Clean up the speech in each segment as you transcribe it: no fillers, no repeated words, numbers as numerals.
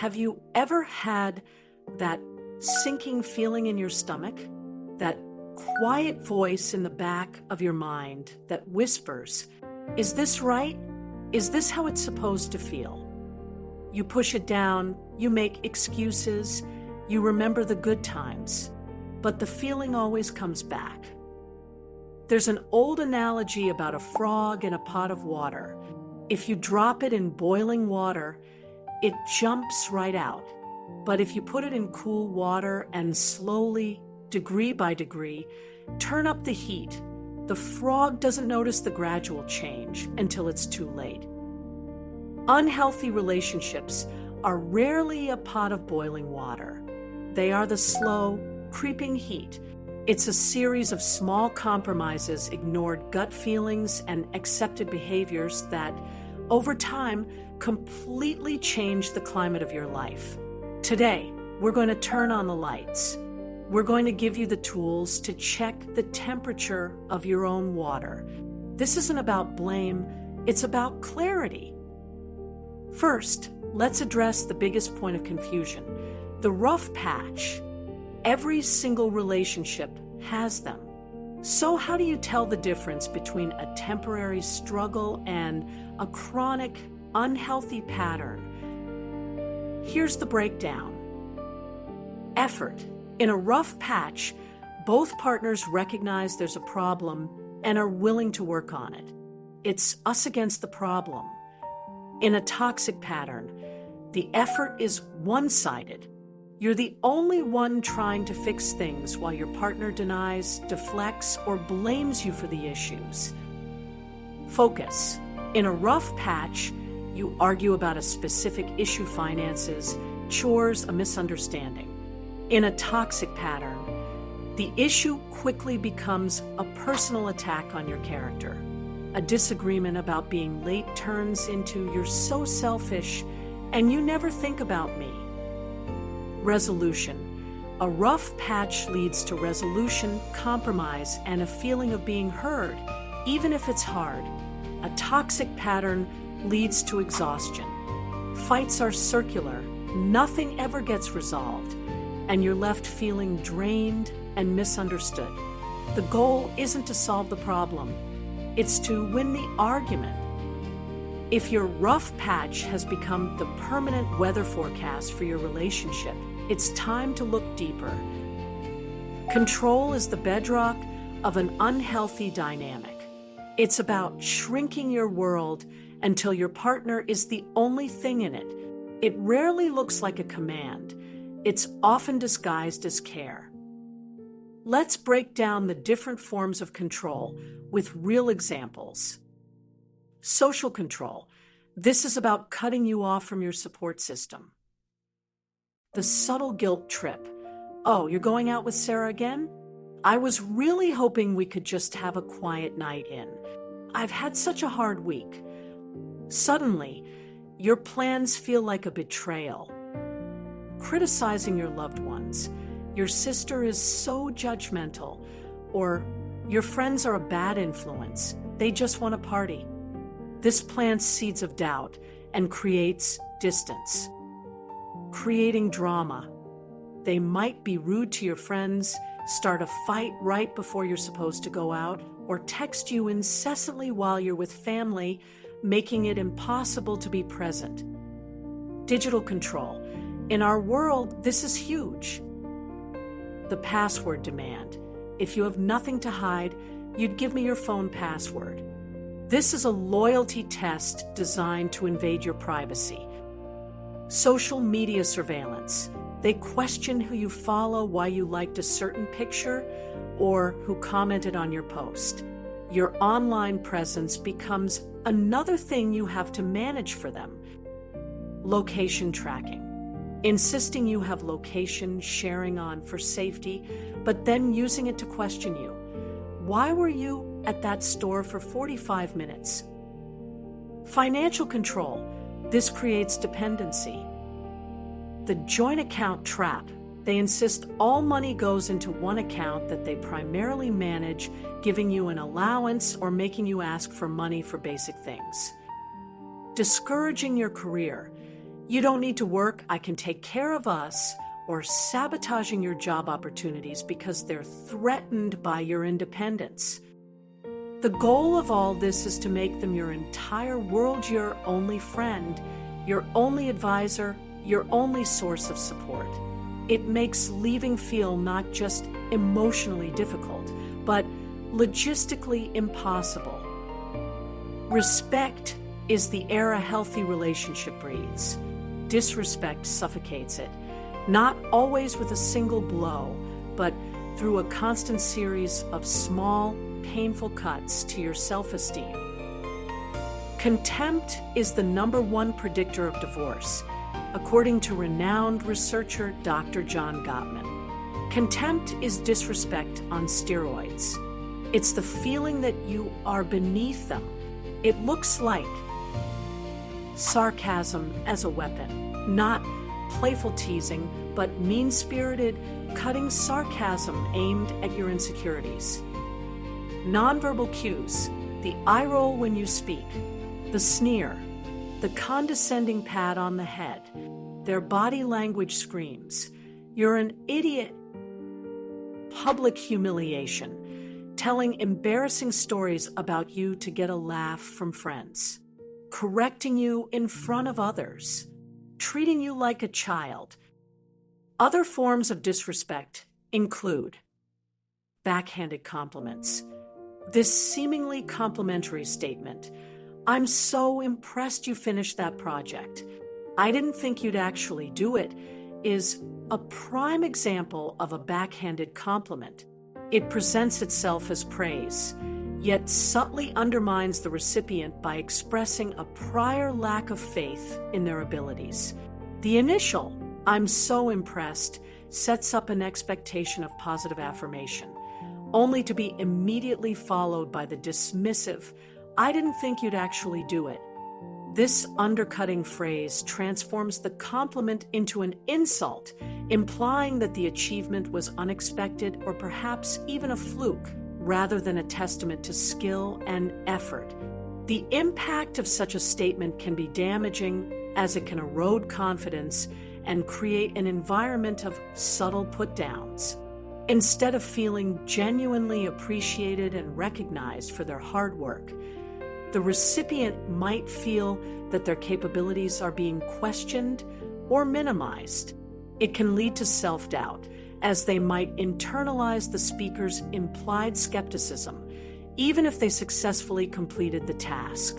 Have you ever had that sinking feeling in your stomach? That quiet voice in the back of your mind that whispers, "Is this right? Is this how it's supposed to feel?" You push it down, you make excuses, you remember the good times, but the feeling always comes back. There's an old analogy about a frog in a pot of water. If you drop it in boiling water, it jumps right out. But if you put it in cool water and slowly, degree by degree, turn up the heat, the frog doesn't notice the gradual change until it's too late. Unhealthy relationships are rarely a pot of boiling water. They are the slow, creeping heat. It's a series of small compromises, ignored gut feelings, and accepted behaviors that, over time, completely change the climate of your life. Today, we're going to turn on the lights. We're going to give you the tools to check the temperature of your own water. This isn't about blame, it's about clarity. First, let's address the biggest point of confusion, the rough patch. Every single relationship has them. So how do you tell the difference between a temporary struggle and a chronic, unhealthy pattern? Here's the breakdown. Effort. In a rough patch, both partners recognize there's a problem and are willing to work on it. It's us against the problem. In a toxic pattern, the effort is one-sided. You're the only one trying to fix things while your partner denies, deflects, or blames you for the issues. Focus. In a rough patch, you argue about a specific issue, finances, chores, a misunderstanding. In a toxic pattern, the issue quickly becomes a personal attack on your character. A disagreement about being late turns into "you're so selfish and you never think about me." Resolution. A rough patch leads to resolution, compromise, and a feeling of being heard, even if it's hard. A toxic pattern leads to exhaustion. Fights are circular, nothing ever gets resolved, and you're left feeling drained and misunderstood. The goal isn't to solve the problem, it's to win the argument. If your rough patch has become the permanent weather forecast for your relationship, it's time to look deeper. Control is the bedrock of an unhealthy dynamic. It's about shrinking your world until your partner is the only thing in it. It rarely looks like a command. It's often disguised as care. Let's break down the different forms of control with real examples. Social control. This is about cutting you off from your support system. The subtle guilt trip. "Oh, you're going out with Sarah again? I was really hoping we could just have a quiet night in. I've had such a hard week." Suddenly, your plans feel like a betrayal. Criticizing your loved ones. "Your sister is so judgmental," or "your friends are a bad influence. They just want to party." This plants seeds of doubt and creates distance. Creating drama. They might be rude to your friends, start a fight right before you're supposed to go out, or text you incessantly while you're with family, making it impossible to be present. Digital control. In our world, this is huge. The password demand. "If you have nothing to hide, you'd give me your phone password." This is a loyalty test designed to invade your privacy. Social media surveillance. They question who you follow, why you liked a certain picture, or who commented on your post. Your online presence becomes another thing you have to manage for them. Location tracking. Insisting you have location sharing on for safety, but then using it to question you. "Why were you at that store for 45 minutes?" Financial control. This creates dependency. The joint account trap. They insist all money goes into one account that they primarily manage, giving you an allowance or making you ask for money for basic things. Discouraging your career. "You don't need to work, I can take care of us," or sabotaging your job opportunities because they're threatened by your independence. The goal of all this is to make them your entire world, your only friend, your only advisor, your only source of support. It makes leaving feel not just emotionally difficult, but logistically impossible. Respect is the air a healthy relationship breathes. Disrespect suffocates it, not always with a single blow, but through a constant series of small, painful cuts to your self-esteem. Contempt is the #1 predictor of divorce, according to renowned researcher Dr. John Gottman. Contempt is disrespect on steroids. It's the feeling that you are beneath them. It looks like sarcasm as a weapon, not playful teasing, but mean-spirited, cutting sarcasm aimed at your insecurities. Nonverbal cues, the eye roll when you speak, the sneer, the condescending pat on the head, their body language screams, "You're an idiot." Public humiliation, telling embarrassing stories about you to get a laugh from friends, correcting you in front of others, treating you like a child. Other forms of disrespect include backhanded compliments. This seemingly complimentary statement, "I'm so impressed you finished that project. I didn't think you'd actually do it," is a prime example of a backhanded compliment. It presents itself as praise, yet subtly undermines the recipient by expressing a prior lack of faith in their abilities. The initial, "I'm so impressed," sets up an expectation of positive affirmation, only to be immediately followed by the dismissive, "I didn't think you'd actually do it." This undercutting phrase transforms the compliment into an insult, implying that the achievement was unexpected or perhaps even a fluke, rather than a testament to skill and effort. The impact of such a statement can be damaging, as it can erode confidence and create an environment of subtle put-downs. Instead of feeling genuinely appreciated and recognized for their hard work, the recipient might feel that their capabilities are being questioned or minimized. It can lead to self-doubt, as they might internalize the speaker's implied skepticism, even if they successfully completed the task.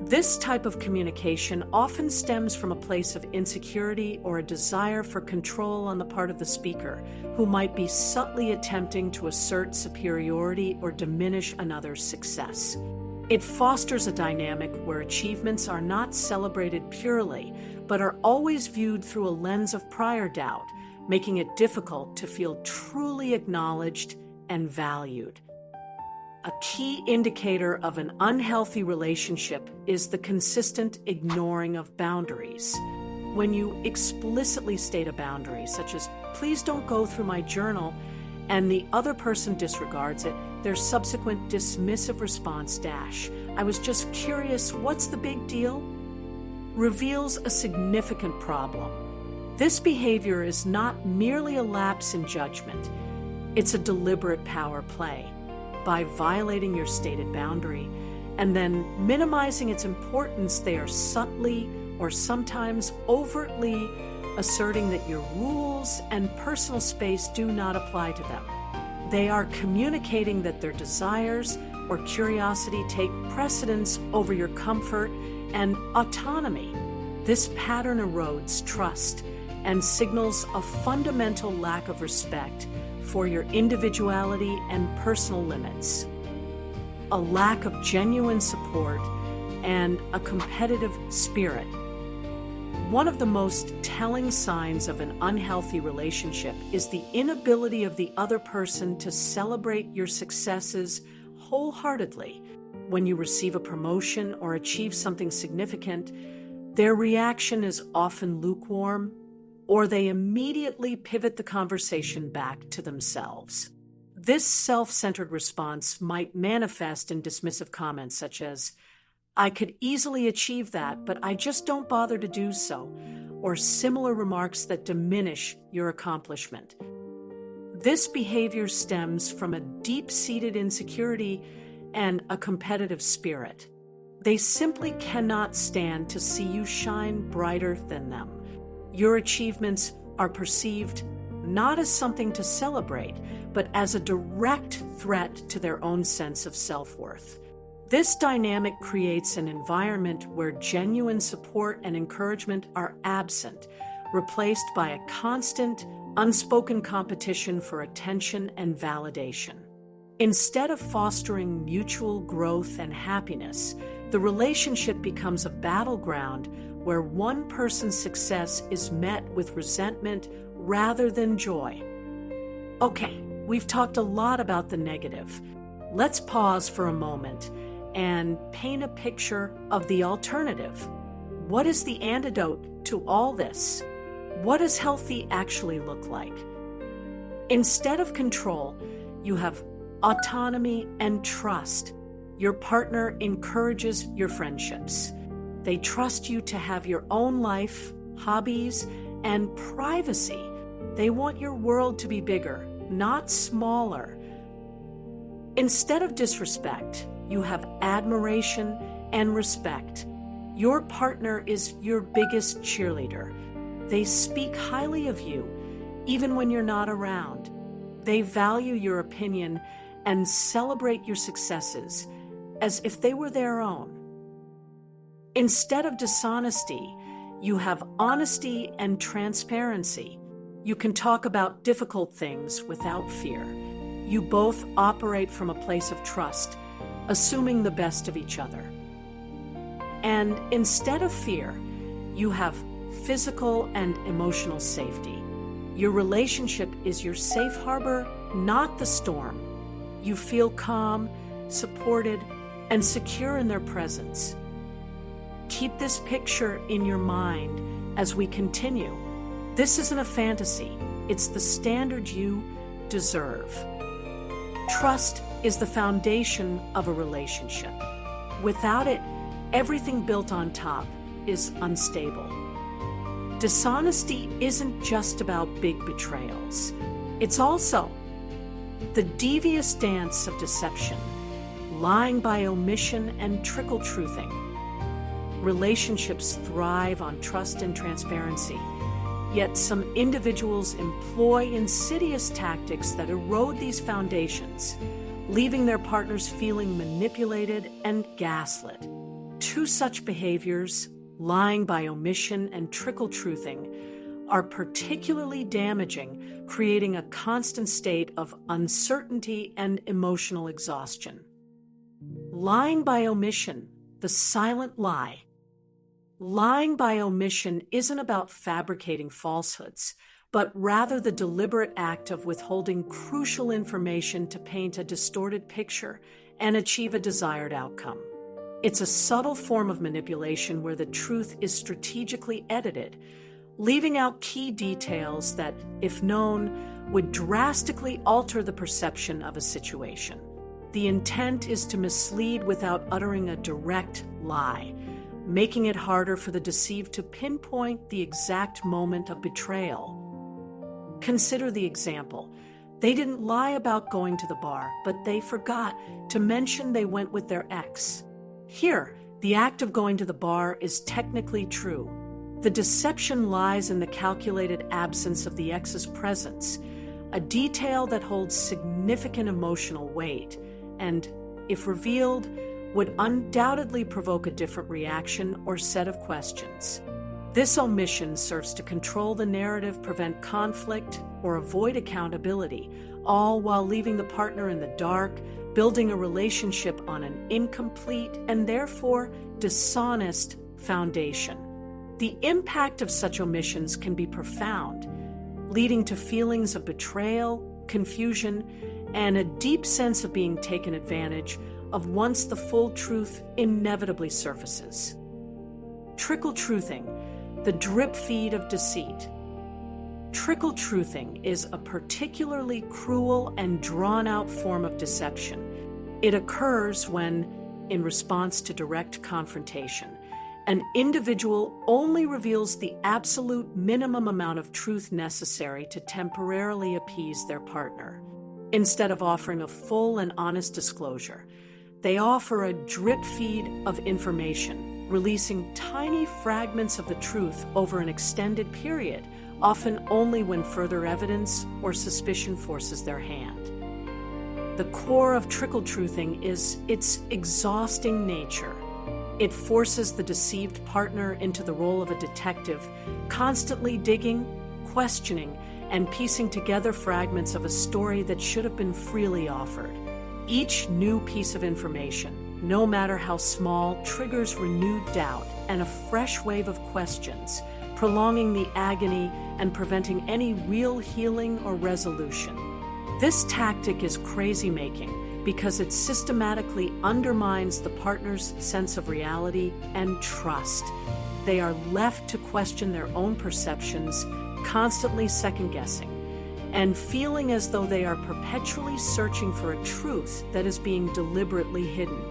This type of communication often stems from a place of insecurity or a desire for control on the part of the speaker, who might be subtly attempting to assert superiority or diminish another's success. It fosters a dynamic where achievements are not celebrated purely, but are always viewed through a lens of prior doubt, making it difficult to feel truly acknowledged and valued. A key indicator of an unhealthy relationship is the consistent ignoring of boundaries. When you explicitly state a boundary, such as, "Please don't go through my journal," and the other person disregards it, their subsequent dismissive response, "I was just curious, what's the big deal?" reveals a significant problem. This behavior is not merely a lapse in judgment, it's a deliberate power play. By violating your stated boundary and then minimizing its importance, they are subtly or sometimes overtly asserting that your rules and personal space do not apply to them. They are communicating that their desires or curiosity take precedence over your comfort and autonomy. This pattern erodes trust and signals a fundamental lack of respect for your individuality and personal limits, a lack of genuine support, and a competitive spirit. One of the most telling signs of an unhealthy relationship is the inability of the other person to celebrate your successes wholeheartedly. When you receive a promotion or achieve something significant, their reaction is often lukewarm, or they immediately pivot the conversation back to themselves. This self-centered response might manifest in dismissive comments such as, "I could easily achieve that, but I just don't bother to do so," or similar remarks that diminish your accomplishment. This behavior stems from a deep-seated insecurity and a competitive spirit. They simply cannot stand to see you shine brighter than them. Your achievements are perceived not as something to celebrate, but as a direct threat to their own sense of self-worth. This dynamic creates an environment where genuine support and encouragement are absent, replaced by a constant, unspoken competition for attention and validation. Instead of fostering mutual growth and happiness, the relationship becomes a battleground where one person's success is met with resentment rather than joy. Okay, we've talked a lot about the negative. Let's pause for a moment and paint a picture of the alternative. What is the antidote to all this? What does healthy actually look like? Instead of control, you have autonomy and trust. Your partner encourages your friendships. They trust you to have your own life, hobbies, and privacy. They want your world to be bigger, not smaller. Instead of disrespect, you have admiration and respect. Your partner is your biggest cheerleader. They speak highly of you, even when you're not around. They value your opinion and celebrate your successes as if they were their own. Instead of dishonesty, you have honesty and transparency. You can talk about difficult things without fear. You both operate from a place of trust, assuming the best of each other. And instead of fear, you have physical and emotional safety. Your relationship is your safe harbor, not the storm. You feel calm, supported, and secure in their presence. Keep this picture in your mind as we continue. This isn't a fantasy. It's the standard you deserve. Trust is the foundation of a relationship. Without it, everything built on top is unstable. Dishonesty isn't just about big betrayals. It's also the devious dance of deception, lying by omission and trickle-truthing. Relationships thrive on trust and transparency, yet some individuals employ insidious tactics that erode these foundations, leaving their partners feeling manipulated and gaslit. Two such behaviors, lying by omission and trickle-truthing, are particularly damaging, creating a constant state of uncertainty and emotional exhaustion. Lying by omission, the silent lie. Lying by omission isn't about fabricating falsehoods, but rather the deliberate act of withholding crucial information to paint a distorted picture and achieve a desired outcome. It's a subtle form of manipulation where the truth is strategically edited, leaving out key details that, if known, would drastically alter the perception of a situation. The intent is to mislead without uttering a direct lie, making it harder for the deceived to pinpoint the exact moment of betrayal. Consider the example. They didn't lie about going to the bar, but they forgot to mention they went with their ex. Here, the act of going to the bar is technically true. The deception lies in the calculated absence of the ex's presence, a detail that holds significant emotional weight and, if revealed, would undoubtedly provoke a different reaction or set of questions. This omission serves to control the narrative, prevent conflict, or avoid accountability, all while leaving the partner in the dark, building a relationship on an incomplete and therefore dishonest foundation. The impact of such omissions can be profound, leading to feelings of betrayal, confusion, and a deep sense of being taken advantage of once the full truth inevitably surfaces. Trickle-truthing, the drip feed of deceit. Trickle-truthing is a particularly cruel and drawn-out form of deception. It occurs when, in response to direct confrontation, An individual only reveals the absolute minimum amount of truth necessary to temporarily appease their partner. Instead of offering a full and honest disclosure, they offer a drip feed of information, releasing tiny fragments of the truth over an extended period, often only when further evidence or suspicion forces their hand. The core of trickle-truthing is its exhausting nature. It forces the deceived partner into the role of a detective, constantly digging, questioning, and piecing together fragments of a story that should have been freely offered. Each new piece of information, no matter how small, triggers renewed doubt and a fresh wave of questions, prolonging the agony and preventing any real healing or resolution. This tactic is crazy-making because it systematically undermines the partner's sense of reality and trust. They are left to question their own perceptions, constantly second-guessing, and feeling as though they are perpetually searching for a truth that is being deliberately hidden.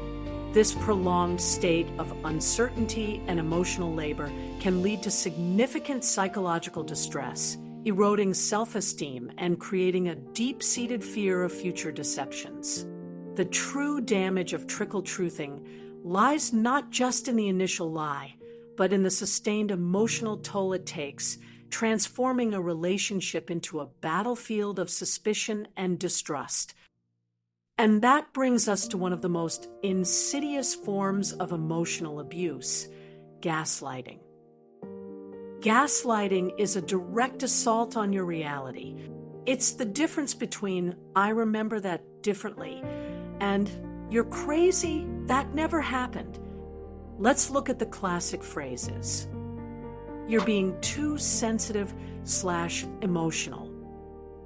This prolonged state of uncertainty and emotional labor can lead to significant psychological distress, eroding self-esteem and creating a deep-seated fear of future deceptions. The true damage of trickle-truthing lies not just in the initial lie, but in the sustained emotional toll it takes, transforming a relationship into a battlefield of suspicion and distrust. And that brings us to one of the most insidious forms of emotional abuse: gaslighting. Gaslighting is a direct assault on your reality. It's the difference between "I remember that differently" and "you're crazy, that never happened." Let's look at the classic phrases. "You're being too sensitive/emotional.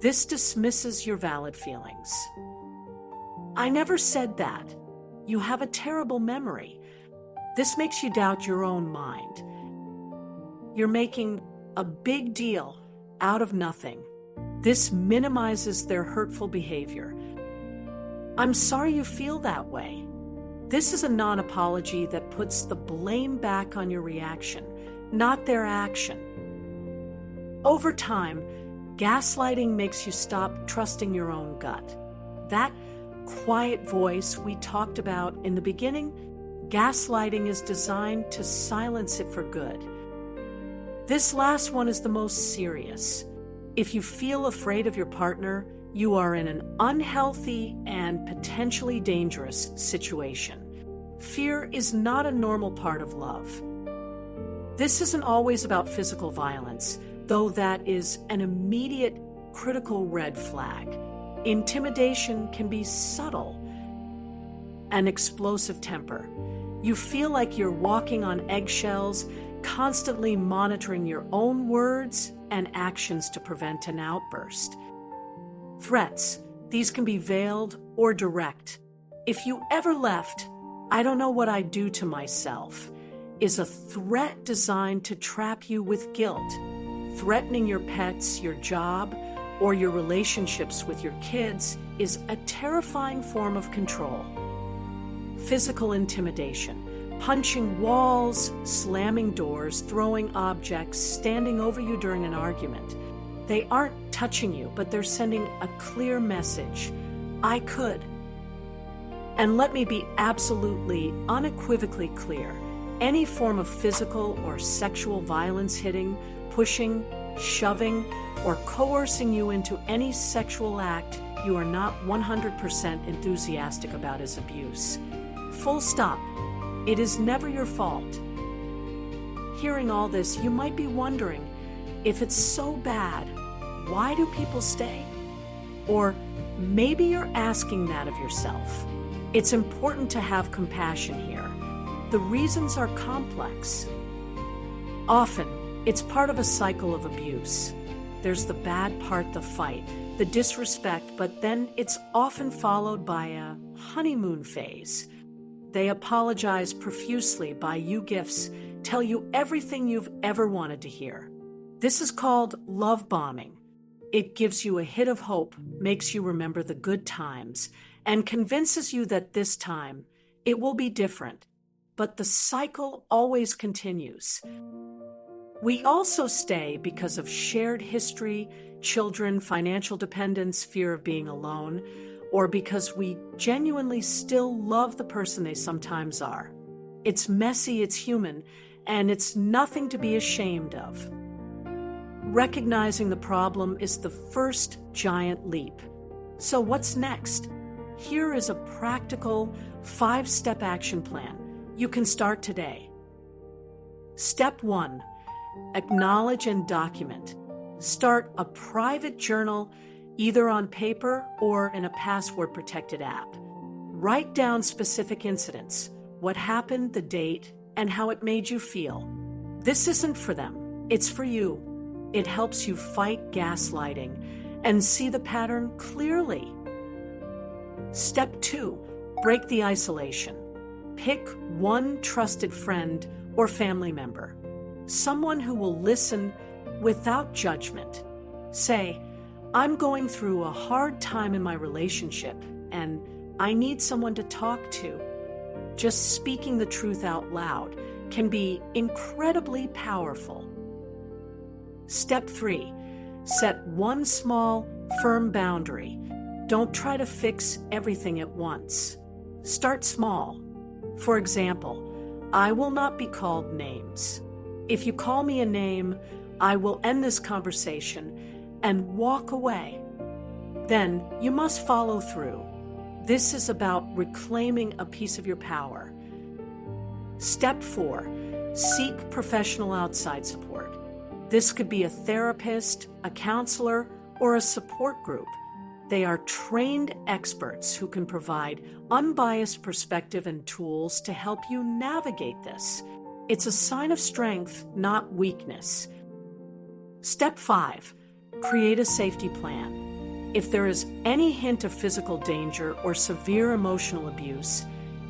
This dismisses your valid feelings." "I never said that. You have a terrible memory. This makes you doubt your own mind." "You're making a big deal out of nothing. This minimizes their hurtful behavior." "I'm sorry you feel that way." This is a non-apology that puts the blame back on your reaction, not their action. Over time, gaslighting makes you stop trusting your own gut. That quiet voice we talked about in the beginning, gaslighting is designed to silence it for good. This last one is the most serious. If you feel afraid of your partner, you are in an unhealthy and potentially dangerous situation. Fear is not a normal part of love. This isn't always about physical violence, though that is an immediate critical red flag. Intimidation can be subtle. An explosive temper. You feel like you're walking on eggshells, constantly monitoring your own words and actions to prevent an outburst. Threats. These can be veiled or direct. "If you ever left, I don't know what I'd do to myself," is a threat designed to trap you with guilt. Threatening your pets, your job, or your relationships with your kids is a terrifying form of control. Physical intimidation. Punching walls, slamming doors, throwing objects, standing over you during an argument. They aren't touching you, but they're sending a clear message: "I could." And let me be absolutely, unequivocally clear. Any form of physical or sexual violence, hitting, pushing, shoving, or coercing you into any sexual act you are not 100% enthusiastic about is abuse. Full stop. It is never your fault. Hearing all this, you might be wondering, if it's so bad, why do people stay? Or maybe you're asking that of yourself. It's important to have compassion here. The reasons are complex. Often, it's part of a cycle of abuse. There's the bad part, the fight, the disrespect, but then it's often followed by a honeymoon phase. They apologize profusely, buy you gifts, tell you everything you've ever wanted to hear. This is called love bombing. It gives you a hit of hope, makes you remember the good times, and convinces you that this time it will be different. but the cycle always continues. We also stay because of shared history, children, financial dependence, fear of being alone, or because we genuinely still love the person they sometimes are. It's messy, it's human, and it's nothing to be ashamed of. Recognizing the problem is the first giant leap. So what's next? Here is a practical 5-step action plan. You can start today. Step 1. Acknowledge and document. Start a private journal, either on paper or in a password-protected app. Write down specific incidents, what happened, the date, and how it made you feel. This isn't for them, it's for you. It helps you fight gaslighting and see the pattern clearly. Step 2. Break the isolation. Pick one trusted friend or family member, someone who will listen without judgment. Say, I'm going through a hard time in my relationship and I need someone to talk to. Just speaking the truth out loud can be incredibly powerful. Step 3. Set one small, firm boundary. Don't try to fix everything at once. Start small. For example, I will not be called names. If you call me a name, I will end this conversation and walk away. Then you must follow through. This is about reclaiming a piece of your power. Step 4. Seek professional outside support. This could be a therapist, a counselor, or a support group. They are trained experts who can provide unbiased perspective and tools to help you navigate this. It's a sign of strength, not weakness. Step 5. Create a safety plan. If there is any hint of physical danger or severe emotional abuse,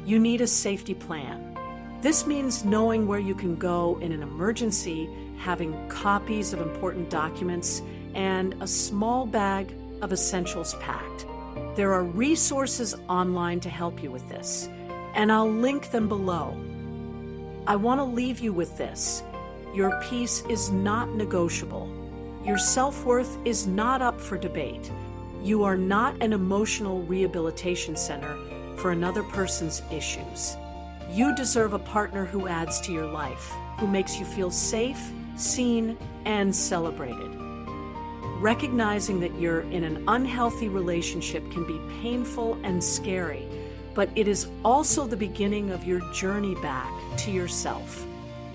you need a safety plan. This means knowing where you can go in an emergency, having copies of important documents, and a small bag of essentials packed. There are resources online to help you with this, and I'll link them below. I want to leave you with this. Your peace is not negotiable. Your self-worth is not up for debate. You are not an emotional rehabilitation center for another person's issues. You deserve a partner who adds to your life, who makes you feel safe, seen, and celebrated. Recognizing that you're in an unhealthy relationship can be painful and scary, but it is also the beginning of your journey back to yourself.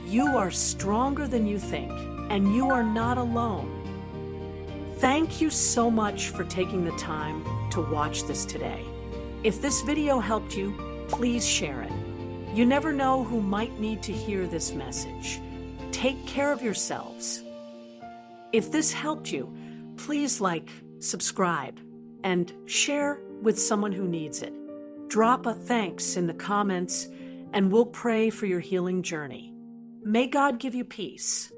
You are stronger than you think, and you are not alone. Thank you so much for taking the time to watch this today. If this video helped you, please share it. You never know who might need to hear this message. Take care of yourselves. If this helped you, please like, subscribe, and share with someone who needs it. Drop a thanks in the comments, and we'll pray for your healing journey. May God give you peace.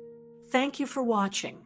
Thank you for watching.